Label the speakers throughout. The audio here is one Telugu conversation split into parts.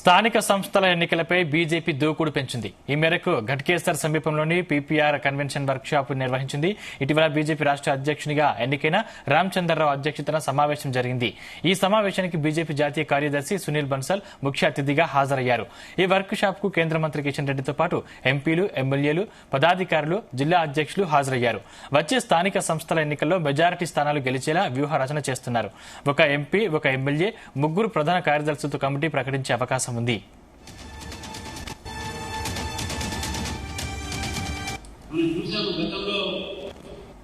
Speaker 1: స్థానిక సంస్థల ఎన్నికలపై బీజేపీ దూకుడు పెంచింది. ఈ మేరకు ఘట్కేసర్ సమీపంలోని పీపీఆర్ కన్వెన్షన్ వర్క్ షాప్ నిర్వహించింది. ఇటీవల బీజేపీ రాష్ట్ర అధ్యక్షునిగా ఎన్నికైన రామచంద్రరావు అధ్యక్షతన సమావేశం జరిగింది. ఈ సమావేశానికి బీజేపీ జాతీయ కార్యదర్శి సునీల్ బన్సల్ ముఖ్య అతిథిగా హాజరయ్యారు. ఈ వర్క్ షాప్ కు కేంద్ర మంత్రి కిషన్ రెడ్డితో పాటు ఎంపీలు, ఎమ్మెల్యేలు, పదాధికారులు, జిల్లా అధ్యక్షులు హాజరయ్యారు. వచ్చే స్థానిక సంస్థల ఎన్నికల్లో మెజారిటీ స్థానాలు గెలిచేలా వ్యూహ రచన చేస్తున్నారు. ఒక ఎంపీ, ఒక ఎమ్మెల్యే, ముగ్గురు ప్రధాన కార్యదర్శులతో కమిటీ ప్రకటించే అవకాశం ఉంది.
Speaker 2: గతంలో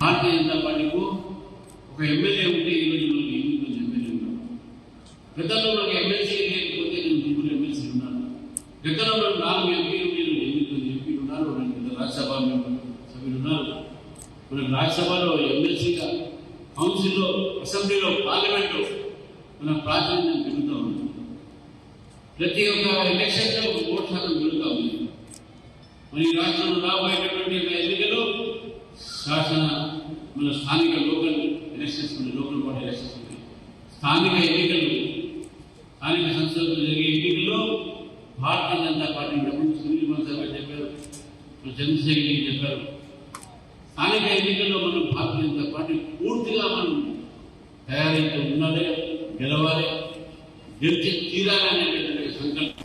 Speaker 2: భారతీయ జనతా పార్టీకు ఒక ఎమ్మెల్యే ఉంటే ఈ రోజు ఎమ్మెల్యే ఉన్నారు. గతంలో మనకు ఎమ్మెల్సీ లేకపోతే ముగ్గురు ఎమ్మెల్సీ ఉన్నారు. గతంలో మనకు 4 ఎంపీలు 8 ఎంపీలు ఉన్నారు. 2 రాజ్యసభ సభ్యులు ఉన్నారు. మనకు రాజ్యసభలో ఎమ్మెల్సీగా, కౌన్సిల్లో, అసెంబ్లీలో, పార్లమెంట్లో మన ప్రాతినిధ్యం పెరుగుతూ ఉంది. ప్రతి ఒక్క ఎలక్షన్ లో ఓటు శాతం పెరుగుతూ ఉంది. మన ఈ రాష్ట్రంలో రాబోయేటటువంటి ఎన్నికలు మన స్థానిక లోకల్ ఎలక్షన్స్ ఉన్నాయి, లోకల్ బాడీ ఎలక్షన్స్ ఉన్నాయి. స్థానిక ఎన్నికలు, స్థానిక సంస్థలకు జరిగే ఎన్నికల్లో భారతీయ జనతా పార్టీ సునీల్ బన్సల్ గారు చెప్పారు, చంద్రశేఖర్ గారు చెప్పారు. స్థానిక ఎన్నికల్లో మనం భారతీయ జనతా పార్టీ పూర్తిగా మనం తయారైతే ఉండాలి, గెలవాలి, గెలిచి తీరాలనేటువంటి సంకల్పం